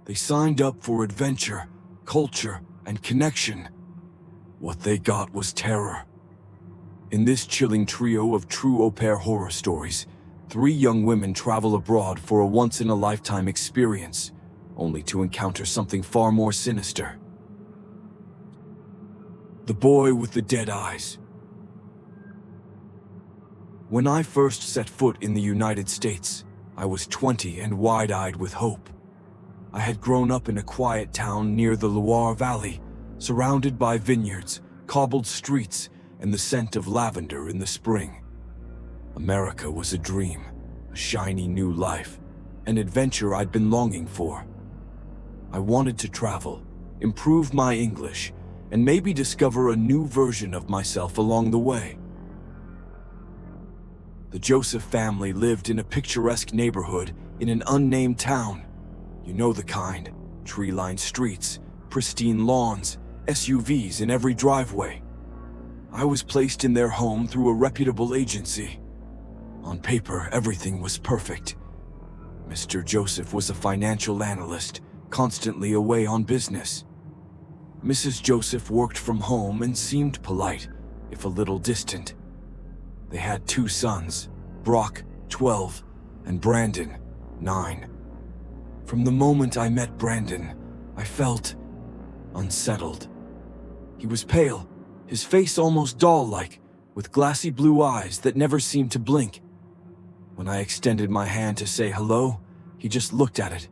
They signed up for adventure, culture, and connection. What they got was terror. In this chilling trio of true au pair horror stories, 3 young women travel abroad for a once-in-a-lifetime experience, only to encounter something far more sinister. The boy with the dead eyes. When I first set foot in the United States, I was 20 and wide-eyed with hope. I had grown up in a quiet town near the Loire Valley, surrounded by vineyards, cobbled streets, and the scent of lavender in the spring. America was a dream, a shiny new life, an adventure I'd been longing for. I wanted to travel, improve my English, and maybe discover a new version of myself along the way. The Joseph family lived in a picturesque neighborhood in an unnamed town. You know the kind: tree-lined streets, pristine lawns, SUVs in every driveway. I was placed in their home through a reputable agency. On paper, everything was perfect. Mr. Joseph was a financial analyst, constantly away on business. Mrs. Joseph worked from home and seemed polite, if a little distant. They had 2 sons, Brock, 12, and Brandon, 9. From the moment I met Brandon, I felt unsettled. He was pale, his face almost doll-like, with glassy blue eyes that never seemed to blink. When I extended my hand to say hello, he just looked at it.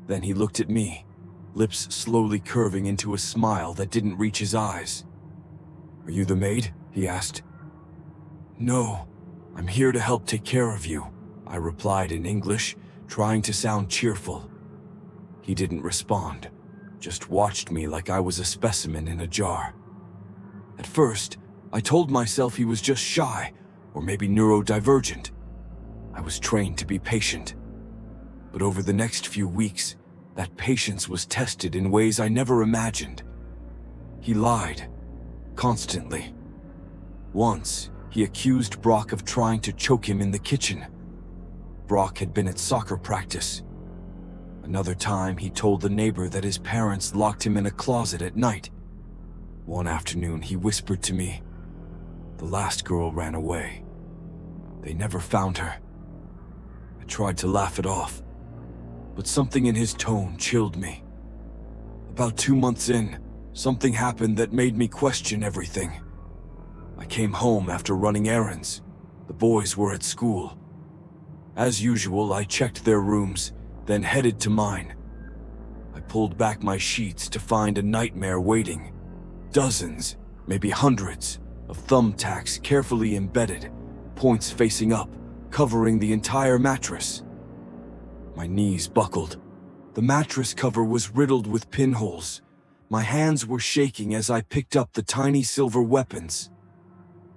Then he looked at me, lips slowly curving into a smile that didn't reach his eyes. "Are you the maid?" he asked. "No, I'm here to help take care of you," I replied in English, trying to sound cheerful. He didn't respond, just watched me like I was a specimen in a jar. At first, I told myself he was just shy, or maybe neurodivergent. I was trained to be patient. But over the next few weeks, that patience was tested in ways I never imagined. He lied, constantly. Once, he accused Brock of trying to choke him in the kitchen. Brock had been at soccer practice. Another time, he told the neighbor that his parents locked him in a closet at night. One afternoon, he whispered to me, "The last girl ran away. They never found her." I tried to laugh it off, but something in his tone chilled me. About 2 months in, something happened that made me question everything. I came home after running errands. The boys were at school. As usual, I checked their rooms, then headed to mine. I pulled back my sheets to find a nightmare waiting. Dozens, maybe hundreds, of thumbtacks carefully embedded, points facing up, covering the entire mattress. My knees buckled. The mattress cover was riddled with pinholes. My hands were shaking as I picked up the tiny silver weapons.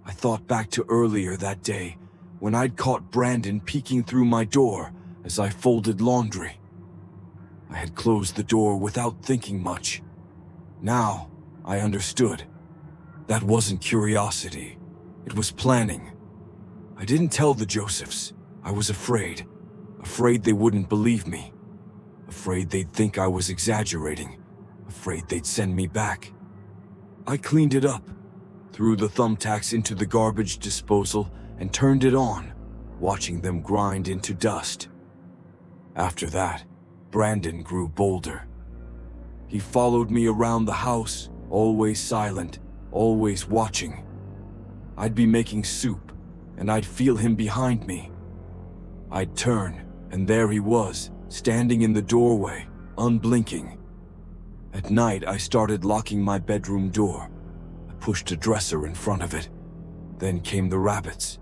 I thought back to earlier that day, when I'd caught Brandon peeking through my door as I folded laundry. I had closed the door without thinking much. Now, I understood. That wasn't curiosity. It was planning. I didn't tell the Josephs. I was afraid. Afraid they wouldn't believe me. Afraid they'd think I was exaggerating. Afraid they'd send me back. I cleaned it up, threw the thumbtacks into the garbage disposal, and turned it on, watching them grind into dust. After that, Brandon grew bolder. He followed me around the house, always silent, always watching. I'd be making soup, and I'd feel him behind me. I'd turn, and there he was, standing in the doorway, unblinking. At night, I started locking my bedroom door. I pushed a dresser in front of it. Then came the rabbits.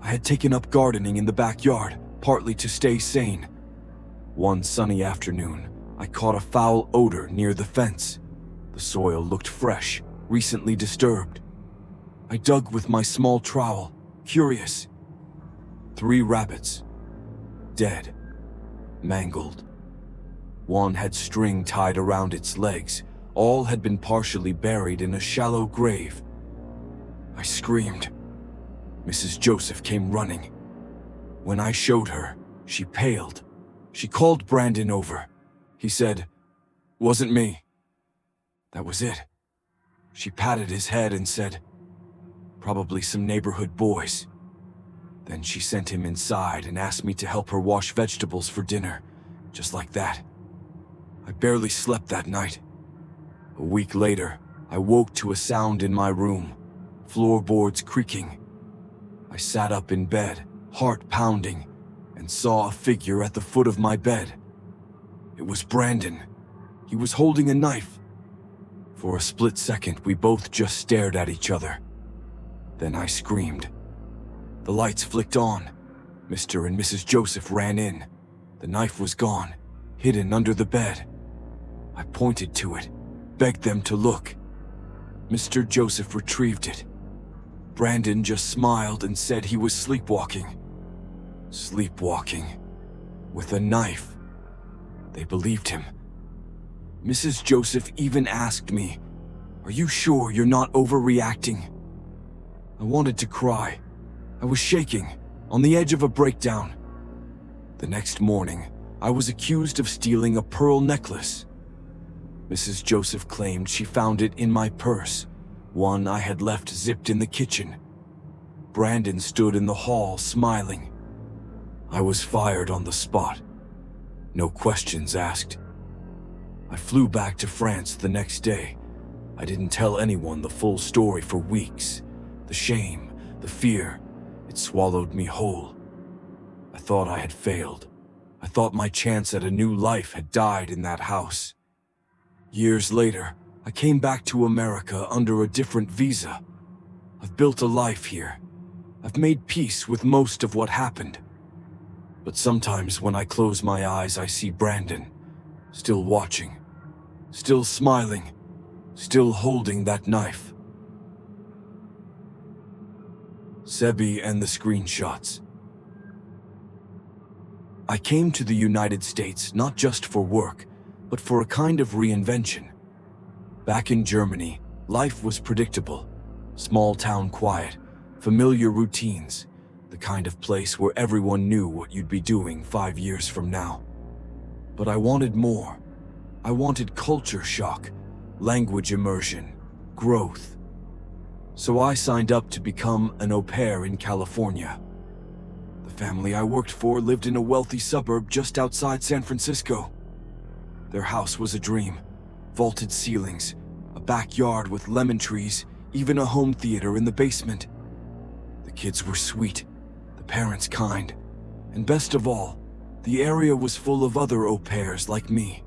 I had taken up gardening in the backyard, partly to stay sane. One sunny afternoon, I caught a foul odor near the fence. The soil looked fresh, recently disturbed. I dug with my small trowel, curious. 3 rabbits. Dead. Mangled. One had string tied around its legs. All had been partially buried in a shallow grave. I screamed. Mrs. Joseph came running. When I showed her, she paled. She called Brandon over. He said, "Wasn't me." That was it. She patted his head and said, "Probably some neighborhood boys." Then she sent him inside and asked me to help her wash vegetables for dinner, just like that. I barely slept that night. A week later, I woke to a sound in my room, floorboards creaking. I sat up in bed, heart pounding, and saw a figure at the foot of my bed. It was Brandon. He was holding a knife. For a split second, we both just stared at each other. Then I screamed. The lights flicked on. Mr. and Mrs. Joseph ran in. The knife was gone, hidden under the bed. I pointed to it, begged them to look. Mr. Joseph retrieved it. Brandon just smiled and said he was sleepwalking. Sleepwalking. With a knife. They believed him. Mrs. Joseph even asked me, "Are you sure you're not overreacting?" I wanted to cry. I was shaking, on the edge of a breakdown. The next morning, I was accused of stealing a pearl necklace. Mrs. Joseph claimed she found it in my purse, one I had left zipped in the kitchen. Brandon stood in the hall smiling. I was fired on the spot. No questions asked. I flew back to France the next day. I didn't tell anyone the full story for weeks. The shame, the fear, it swallowed me whole. I thought I had failed. I thought my chance at a new life had died in that house. Years later, I came back to America under a different visa. I've built a life here. I've made peace with most of what happened. But sometimes when I close my eyes, I see Brandon, still watching, still smiling, still holding that knife. Sebi and the screenshots. I came to the United States not just for work, but for a kind of reinvention. Back in Germany, life was predictable, small town quiet, familiar routines, the kind of place where everyone knew what you'd be doing 5 years from now. But I wanted more. I wanted culture shock, language immersion, growth. So I signed up to become an au pair in California. The family I worked for lived in a wealthy suburb just outside San Francisco. Their house was a dream. Vaulted ceilings, a backyard with lemon trees, even a home theater in the basement. The kids were sweet, the parents kind, and best of all, the area was full of other au pairs like me.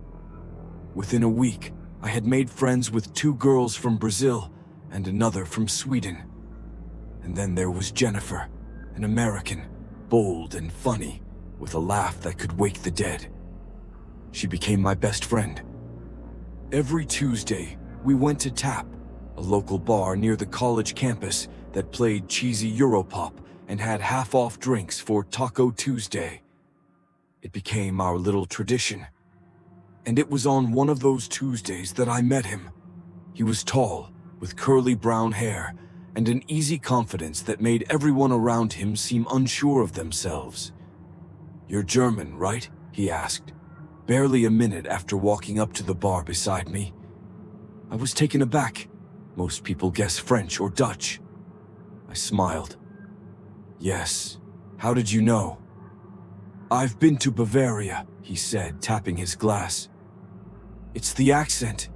Within a week, I had made friends with 2 girls from Brazil and another from Sweden. And then there was Jennifer, an American, bold and funny, with a laugh that could wake the dead. She became my best friend. Every Tuesday, we went to Tap, a local bar near the college campus that played cheesy Europop and had half-off drinks for Taco Tuesday. It became our little tradition. And it was on one of those Tuesdays that I met him. He was tall, with curly brown hair, and an easy confidence that made everyone around him seem unsure of themselves. "You're German, right?" he asked, barely a minute after walking up to the bar beside me. I was taken aback. Most people guess French or Dutch. I smiled. "Yes. How did you know?" "I've been to Bavaria," he said, tapping his glass. "It's the accent.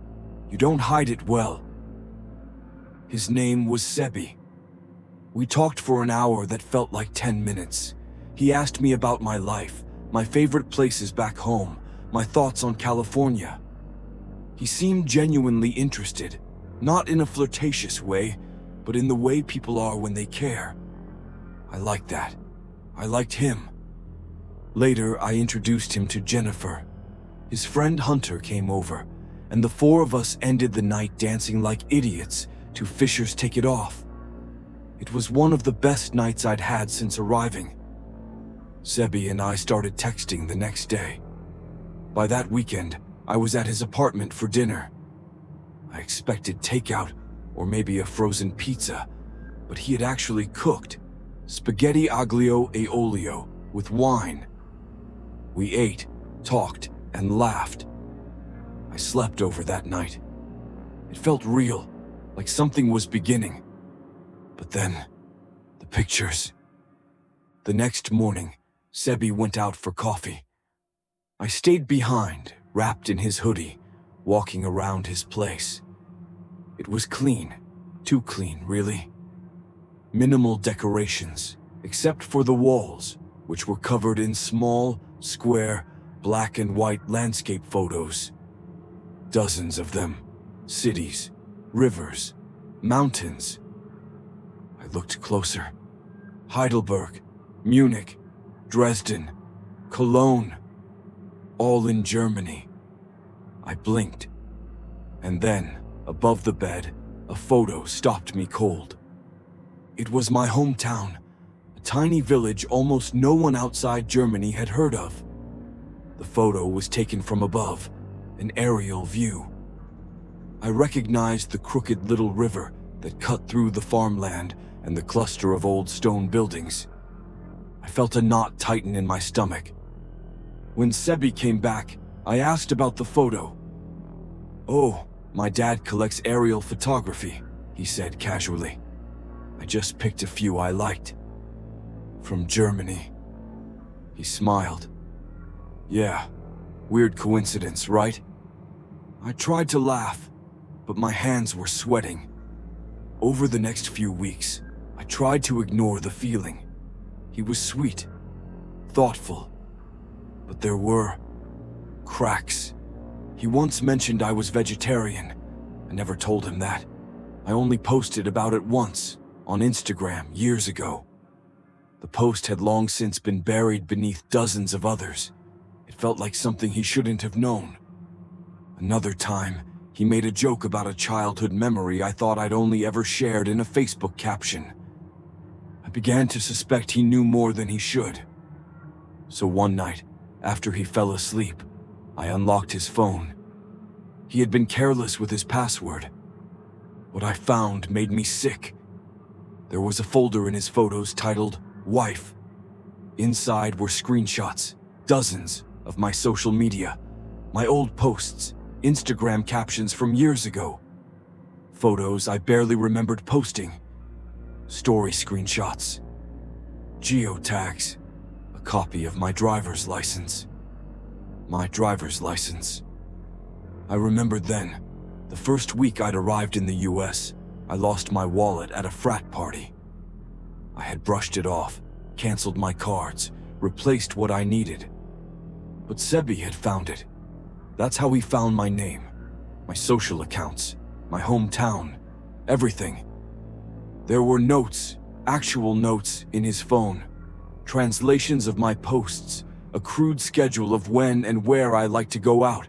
You don't hide it well." His name was Sebi. We talked for an hour that felt like 10 minutes. He asked me about my life, my favorite places back home, my thoughts on California. He seemed genuinely interested, not in a flirtatious way, but in the way people are when they care. I liked that. I liked him. Later, I introduced him to Jennifer. His friend Hunter came over, and the 4 of us ended the night dancing like idiots to Fisher's Take It Off. It was one of the best nights I'd had since arriving. Sebi and I started texting the next day. By that weekend, I was at his apartment for dinner. I expected takeout or maybe a frozen pizza, but he had actually cooked spaghetti aglio e olio with wine. We ate, talked, and laughed, slept over that night. It felt real, like something was beginning. But then, the pictures. The next morning, Sebi went out for coffee. I stayed behind, wrapped in his hoodie, walking around his place. It was clean, too clean, really. Minimal decorations, except for the walls, which were covered in small, square, black and white landscape photos. Dozens of them. Cities, rivers, mountains. I looked closer. Heidelberg, Munich, Dresden, Cologne. All in Germany. I blinked. And then, above the bed, a photo stopped me cold. It was my hometown, a tiny village almost no one outside Germany had heard of. The photo was taken from above, an aerial view. I recognized the crooked little river that cut through the farmland and the cluster of old stone buildings. I felt a knot tighten in my stomach. When Sebi came back, I asked about the photo. "Oh, my dad collects aerial photography," he said casually. "I just picked a few I liked. From Germany." He smiled. "Yeah, weird coincidence, right?" I tried to laugh, but my hands were sweating. Over the next few weeks, I tried to ignore the feeling. He was sweet, thoughtful, but there were cracks. He once mentioned I was vegetarian. I never told him that. I only posted about it once, on Instagram, years ago. The post had long since been buried beneath dozens of others. It felt like something he shouldn't have known. Another time, he made a joke about a childhood memory I thought I'd only ever shared in a Facebook caption. I began to suspect he knew more than he should. So one night, after he fell asleep, I unlocked his phone. He had been careless with his password. What I found made me sick. There was a folder in his photos titled Wife. Inside were screenshots, dozens, of my social media, my old posts, Instagram captions from years ago. Photos I barely remembered posting. Story screenshots. Geotags. A copy of my driver's license. My driver's license. I remembered then, the first week I'd arrived in the US, I lost my wallet at a frat party. I had brushed it off, canceled my cards, replaced what I needed. But Sebi had found it. That's how he found my name, my social accounts, my hometown, everything. There were notes, actual notes, in his phone. Translations of my posts, a crude schedule of when and where I like to go out.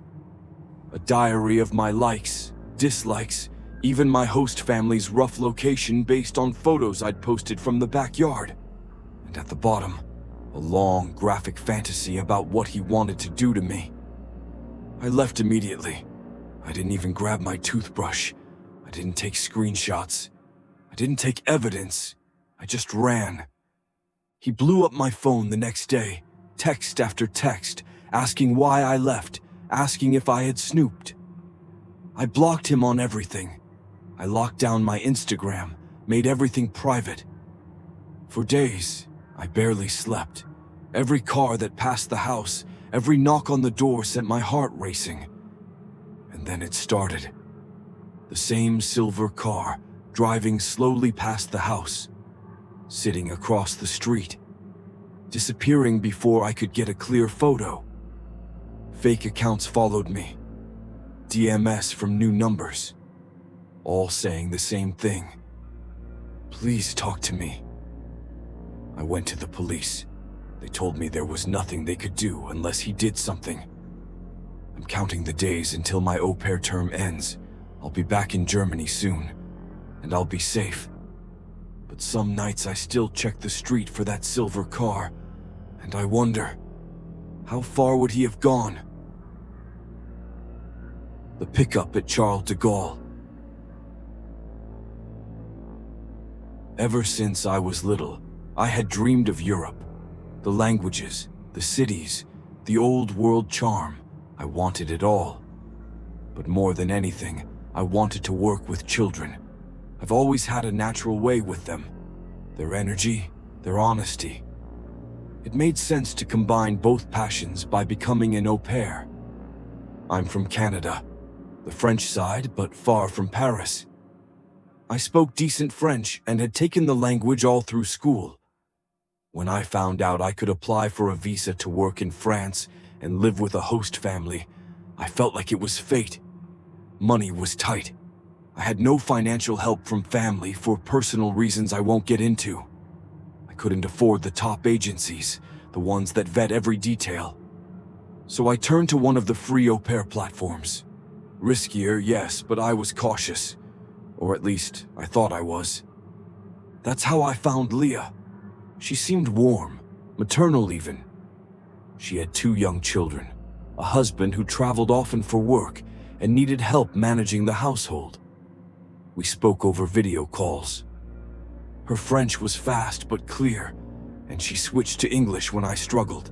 A diary of my likes, dislikes, even my host family's rough location based on photos I'd posted from the backyard. And at the bottom, a long, graphic fantasy about what he wanted to do to me. I left immediately. I didn't even grab my toothbrush. I didn't take screenshots. I didn't take evidence. I just ran. He blew up my phone the next day, text after text, asking why I left, asking if I had snooped. I blocked him on everything. I locked down my Instagram, made everything private. For days, I barely slept. Every car that passed the house, every knock on the door sent my heart racing. And then it started. The same silver car, driving slowly past the house, sitting across the street, disappearing before I could get a clear photo. Fake accounts followed me. DMS from new numbers, all saying the same thing. "Please talk to me." I went to the police. They told me there was nothing they could do unless he did something. I'm counting the days until my au pair term ends. I'll be back in Germany soon, and I'll be safe. But some nights I still check the street for that silver car, and I wonder, how far would he have gone? The pickup at Charles de Gaulle. Ever since I was little, I had dreamed of Europe. The languages, the cities, the old world charm. I wanted it all. But more than anything, I wanted to work with children. I've always had a natural way with them. Their energy, their honesty. It made sense to combine both passions by becoming an au pair. I'm from Canada, the French side, but far from Paris. I spoke decent French and had taken the language all through school. When I found out I could apply for a visa to work in France and live with a host family, I felt like it was fate. Money was tight. I had no financial help from family for personal reasons I won't get into. I couldn't afford the top agencies, the ones that vet every detail. So I turned to one of the free au pair platforms. Riskier, yes, but I was cautious. Or at least, I thought I was. That's how I found Leah. She seemed warm, maternal even. She had 2 young children, a husband who traveled often for work and needed help managing the household. We spoke over video calls. Her French was fast but clear, and she switched to English when I struggled.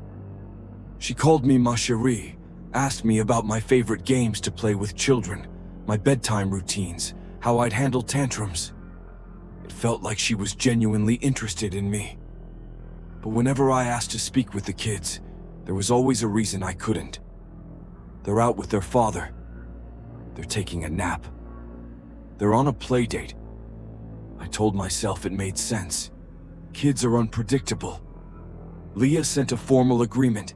She called me ma chérie, asked me about my favorite games to play with children, my bedtime routines, how I'd handle tantrums. It felt like she was genuinely interested in me. But whenever I asked to speak with the kids, there was always a reason I couldn't. They're out with their father. They're taking a nap. They're on a play date. I told myself it made sense. Kids are unpredictable. Leah sent a formal agreement.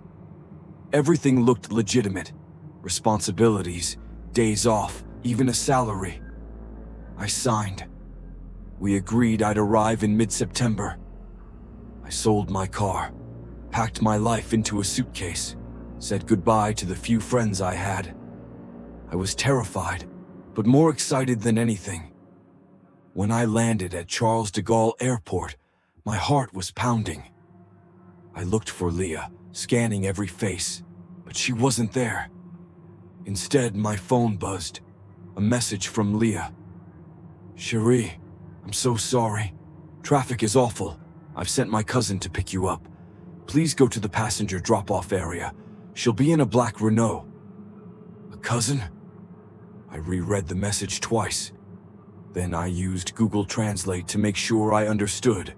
Everything looked legitimate. Responsibilities, days off, even a salary. I signed. We agreed I'd arrive in mid-September. I sold my car, packed my life into a suitcase, said goodbye to the few friends I had. I was terrified, but more excited than anything. When I landed at Charles de Gaulle Airport, my heart was pounding. I looked for Leah, scanning every face, but she wasn't there. Instead, my phone buzzed. A message from Leah. "Cherie, I'm so sorry. Traffic is awful. I've sent my cousin to pick you up. Please go to the passenger drop-off area. She'll be in a black Renault." A cousin? I reread the message twice. Then I used Google Translate to make sure I understood.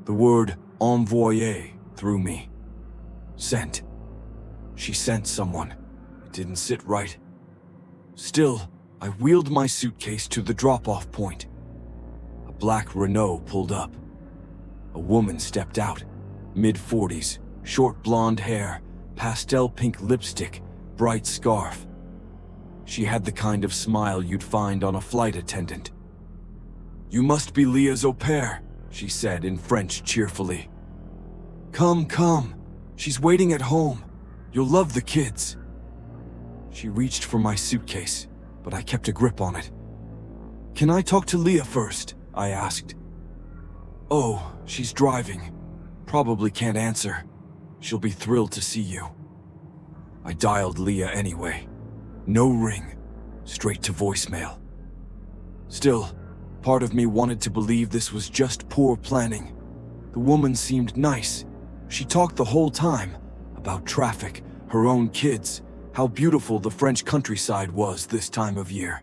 The word envoyé threw me. Sent. She sent someone. It didn't sit right. Still, I wheeled my suitcase to the drop-off point. A black Renault pulled up. A woman stepped out, mid-40s, short blonde hair, pastel pink lipstick, bright scarf. She had the kind of smile you'd find on a flight attendant. "You must be Leah's au pair," she said in French cheerfully. Come, come. She's waiting at home. You'll love the kids." She reached for my suitcase, but I kept a grip on it. "Can I talk to Leah first?" I asked. "Oh, she's driving. Probably can't answer. She'll be thrilled to see you." I dialed Leah anyway. No ring. Straight to voicemail. Still, part of me wanted to believe this was just poor planning. The woman seemed nice. She talked the whole time about traffic, her own kids, how beautiful the French countryside was this time of year.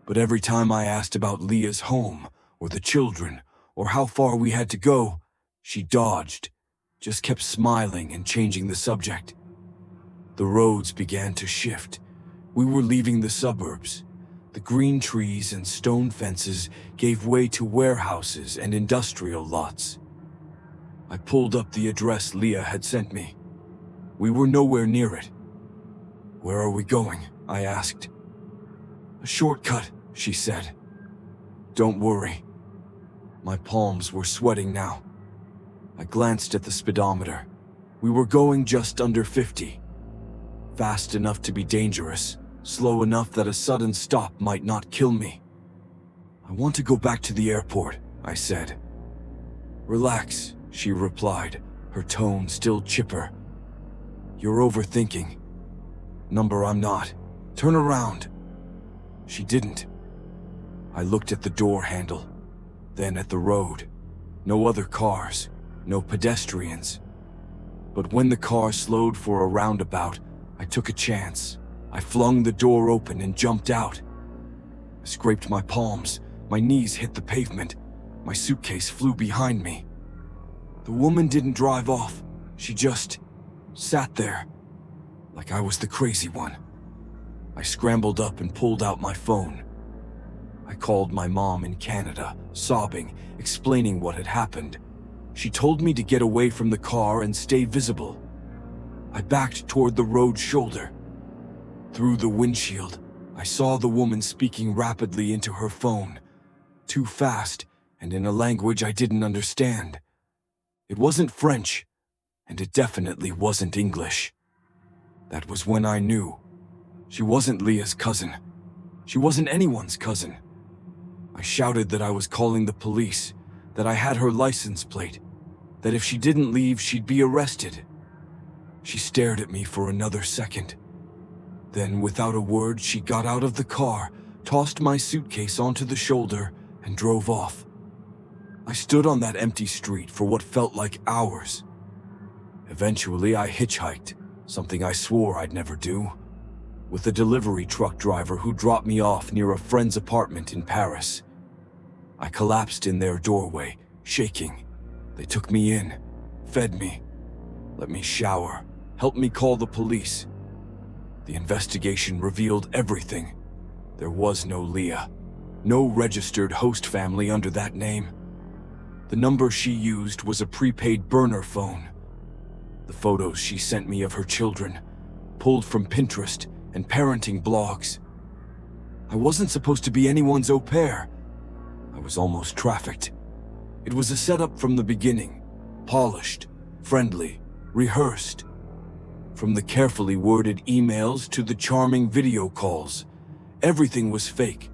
But every time I asked about Leah's home, or the children, or how far we had to go, she dodged, just kept smiling and changing the subject. The roads began to shift. We were leaving the suburbs. The green trees and stone fences gave way to warehouses and industrial lots. I pulled up the address Leah had sent me. We were nowhere near it. "Where are we going?" I asked. "A shortcut," she said. "Don't worry." My palms were sweating now. I glanced at the speedometer. We were going just under 50. Fast enough to be dangerous, slow enough that a sudden stop might not kill me. "I want to go back to the airport," I said. "Relax," she replied, her tone still chipper. "You're overthinking." "Number, I'm not. Turn around." She didn't. I looked at the door handle, then at the road. No other cars, no pedestrians. But when the car slowed for a roundabout, I took a chance. I flung the door open and jumped out. I scraped my palms, my knees hit the pavement, my suitcase flew behind me. The woman didn't drive off, she just sat there, like I was the crazy one. I scrambled up and pulled out my phone. I called my mom in Canada, sobbing, explaining what had happened. She told me to get away from the car and stay visible. I backed toward the road shoulder. Through the windshield, I saw the woman speaking rapidly into her phone, too fast and in a language I didn't understand. It wasn't French, and it definitely wasn't English. That was when I knew. She wasn't Leah's cousin. She wasn't anyone's cousin. I shouted that I was calling the police, that I had her license plate, that if she didn't leave, she'd be arrested. She stared at me for another second. Then, without a word, she got out of the car, tossed my suitcase onto the shoulder, and drove off. I stood on that empty street for what felt like hours. Eventually, I hitchhiked, something I swore I'd never do, with a delivery truck driver who dropped me off near a friend's apartment in Paris. I collapsed in their doorway, shaking. They took me in, fed me, let me shower, helped me call the police. The investigation revealed everything. There was no Leah, no registered host family under that name. The number she used was a prepaid burner phone. The photos she sent me of her children, pulled from Pinterest and parenting blogs. I wasn't supposed to be anyone's au pair. I was almost trafficked. It was a setup from the beginning, polished, friendly, rehearsed. From the carefully worded emails to the charming video calls, everything was fake.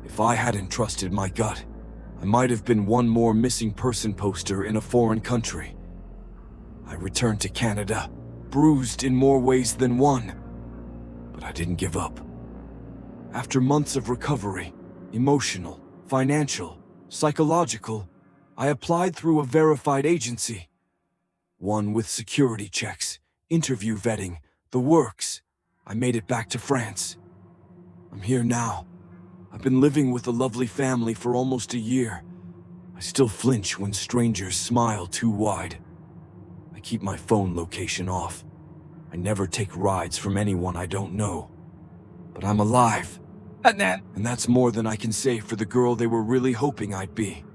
If I hadn't trusted my gut, I might have been one more missing person poster in a foreign country. I returned to Canada, bruised in more ways than one. But I didn't give up. After months of recovery, emotional, financial, psychological, I applied through a verified agency. One with security checks, interview vetting, the works. I made it back to France. I'm here now. I've been living with a lovely family for almost a year. I still flinch when strangers smile too wide. I keep my phone location off. I never take rides from anyone I don't know. But I'm alive. And that's more than I can say for the girl they were really hoping I'd be.